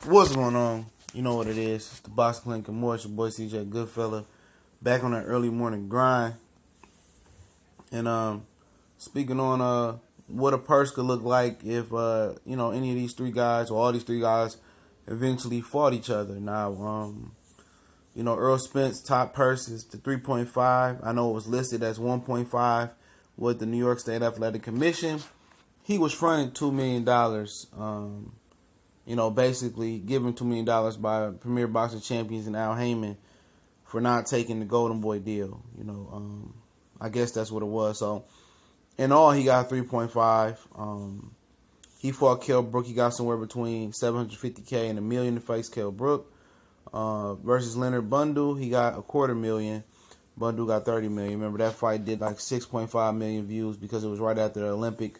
What's going on? You know what it is. It's the Box Clink and more. It's your boy CJ Goodfella. Back on that early morning grind. And speaking on what a purse could look like if any of these three guys or all these three guys eventually fought each other. Now, Errol Spence top purse is the 3.5. I know it was listed as 1.5 with the New York State Athletic Commission. He was fronted $2 million. Basically given $2 million by Premier Boxing Champions and Al Heyman for not taking the Golden Boy deal. I guess that's what it was. So, in all, he got 3.5. He fought Kell Brook. He got somewhere between $750K and $1 million to face Kell Brook. Versus Leonard Bundle, he got $250,000. Bundle got $30 million. Remember, that fight did like 6.5 million views because it was right after the Olympic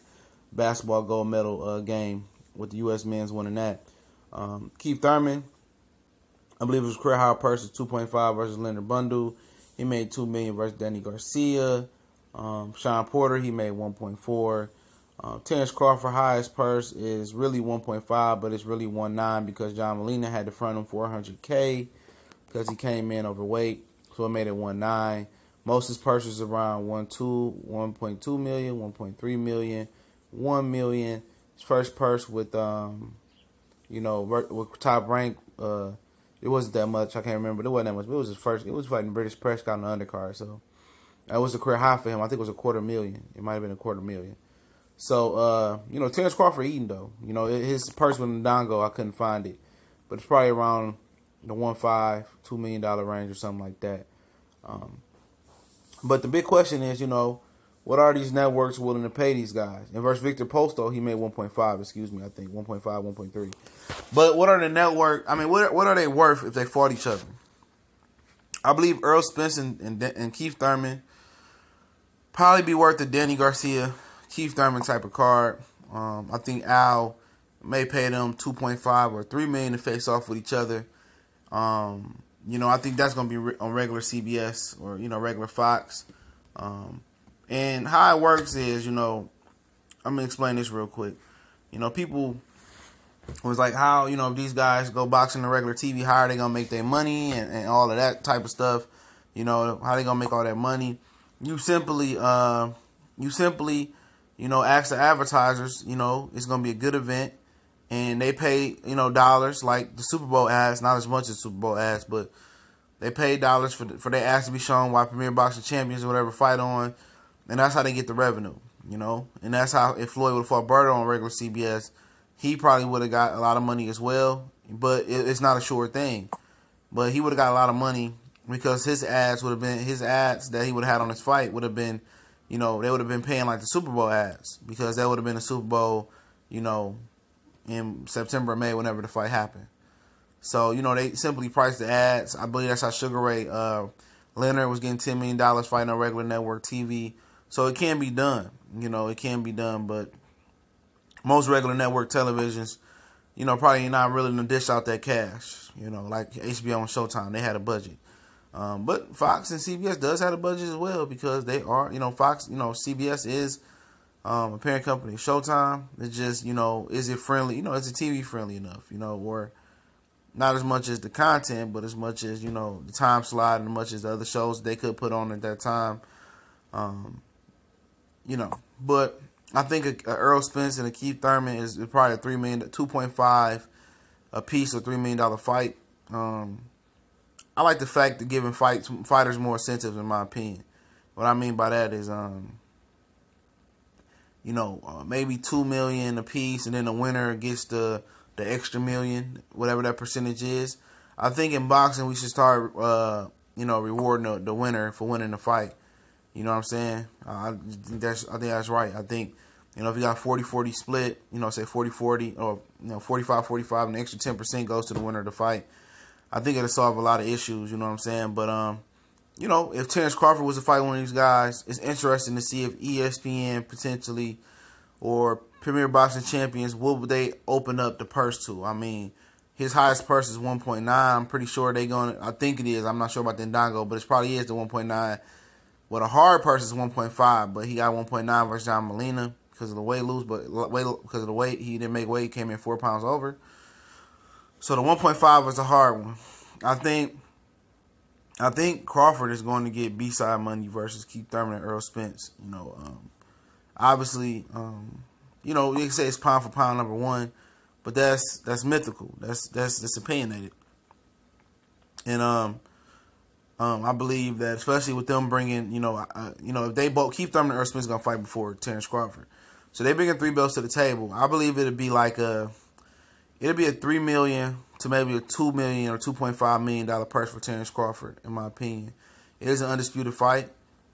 basketball gold medal game, with the U.S. men's winning that. Keith Thurman, I believe his career high purse is 2.5 versus Leonard Bundle. He made $2 million versus Danny Garcia. Sean Porter, he made 1.4. Terence Crawford highest purse is really 1.5, but it's really 1.9 because John Molina had to front him $400K because he came in overweight, so it made it 1.9. Most of his purses around 1.2 million, 1.3 million, 1 million. His first purse with with top rank, it wasn't that much. I can't remember. It wasn't that much. But it was his first. It was fighting British Prescott on the undercard. So that was a career high for him. I think it was $250,000. It might have been $250,000. So Terence Crawford eating though. His purse with Ndongo, I couldn't find it, but it's probably around the $1.5, $2 million range or something like that. But the big question is, what are these networks willing to pay these guys? And versus Victor Posto, he made 1.5, I think 1.5, 1.3. But what are the network? I mean, what are they worth if they fought each other? I believe Errol Spence and Keith Thurman probably be worth the Danny Garcia, Keith Thurman type of card. I think Al may pay them 2.5 or 3 million to face off with each other. I think that's going to be on regular CBS or regular Fox. And how it works is, I'm going to explain this real quick. People was like, how, if these guys go boxing on regular TV, how are they going to make their money and all of that type of stuff? How they going to make all that money? You simply, ask the advertisers, it's going to be a good event. And they pay, dollars like the Super Bowl ads, not as much as Super Bowl ads, but they pay dollars for their ads to be shown while Premier Boxing Champions or whatever fight on. And that's how they get the revenue, And that's how, if Floyd would have fought Berto on regular CBS, he probably would have got a lot of money as well. But it's not a sure thing. But he would have got a lot of money because his ads that he would have had on his fight would have been, they would have been paying like the Super Bowl ads because that would have been a Super Bowl, in September or May, whenever the fight happened. So, they simply priced the ads. I believe that's how Sugar Ray Leonard was getting $10 million fighting on regular network TV. So it can be done. It can be done. But most regular network televisions, probably not really going to dish out that cash. Like HBO and Showtime, they had a budget. But Fox and CBS does have a budget as well because they are, Fox, CBS is a parent company. Showtime, it's just, is it friendly? Is it TV friendly enough? Or not as much as the content, but as much as, the time slot and as much as the other shows they could put on at that time. But I think a Errol Spence and a Keith Thurman is probably a 2.5 a piece or $3 million fight. I like the fact of giving fighters more incentives, in my opinion. What I mean by that is, maybe $2 million a piece, and then the winner gets the extra $1 million, whatever that percentage is. I think in boxing we should start, rewarding the winner for winning the fight. You know what I'm saying? I think that's right. I think, if you got 40-40 split, say 40-40 or 45-45, and the extra 10% goes to the winner of the fight. I think it'll solve a lot of issues. You know what I'm saying? But if Terence Crawford was to fight one of these guys, it's interesting to see if ESPN potentially or Premier Boxing Champions, what would they open up the purse to? I mean, his highest purse is 1.9. I'm pretty sure I think it is. I'm not sure about the Ndongo, but it probably is the 1.9. Well, the hard purse is 1.5, but he got 1.9 versus John Molina because of the weight, he didn't make weight, he came in 4 pounds over. So the 1.5 was a hard one. I think Crawford is going to get B-side money versus Keith Thurman and Errol Spence. Obviously, you can say it's pound for pound number one, but that's mythical. That's opinionated. And I believe that, especially with them bringing, if they both Keith Thurman and Errol Spence is gonna fight before Terence Crawford, so they bringing 3 belts to the table. I believe it'd be like a $3 million to maybe a $2 million or $2.5 million purse for Terence Crawford. In my opinion, it is an undisputed fight.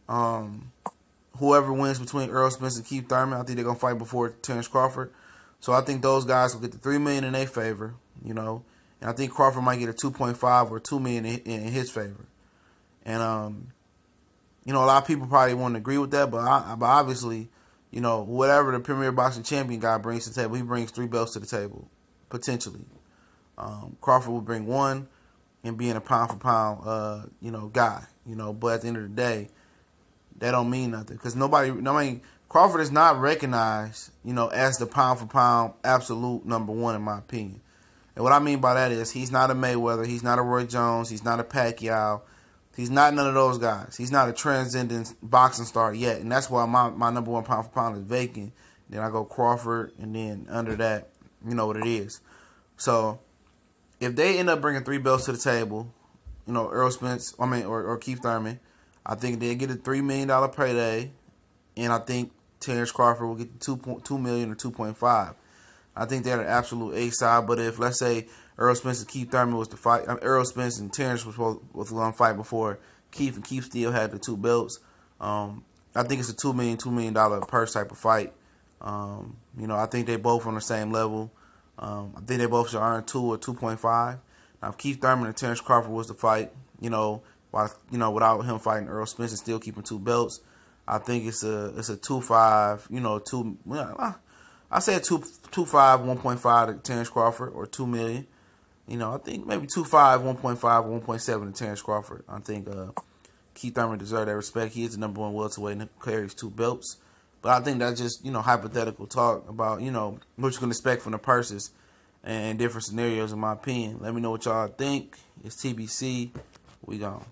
Whoever wins between Errol Spence and Keith Thurman, I think they're gonna fight before Terence Crawford. So I think those guys will get the $3 million in their favor, and I think Crawford might get a 2.5 or $2 million in his favor. And a lot of people probably won't agree with that, but obviously, whatever the Premier Boxing Champion guy brings to the table, he brings 3 belts to the table, potentially. Crawford will bring 1 and being a pound for pound, guy, but at the end of the day, that don't mean nothing because Crawford is not recognized, as the pound for pound absolute number 1 in my opinion. And what I mean by that is he's not a Mayweather, he's not a Roy Jones, he's not a Pacquiao, he's not none of those guys. He's not a transcendent boxing star yet, and that's why my number 1 pound for pound is vacant. Then I go Crawford, and then under that, you know what it is. So if they end up bringing 3 belts to the table, Errol Spence, or Keith Thurman, I think they get a $3 million payday, and I think Terence Crawford will get the $2 million or 2.5. I think they're the absolute A side. But if, let's say, Errol Spence and Keith Thurman was to fight, Errol Spence and Terence was going to fight before Keith, and Keith still had the 2 belts, I think it's a $2 million purse type of fight. I think they both on the same level. I think they both should earn 2 or 2.5. Now, if Keith Thurman and Terence Crawford was to fight, without him fighting Errol Spence and still keeping 2 belts, I think it's a 2.5, I say a 2.5, 1.5 to Terence Crawford, or 2 million. I think maybe 2.5, 1.5, 1.7 to Terence Crawford. I think Keith Thurman deserves that respect. He is the number 1 welterweight and carries 2 belts. But I think that's just, hypothetical talk about, what you can expect from the purses and different scenarios, in my opinion. Let me know what y'all think. It's TBC. We gone.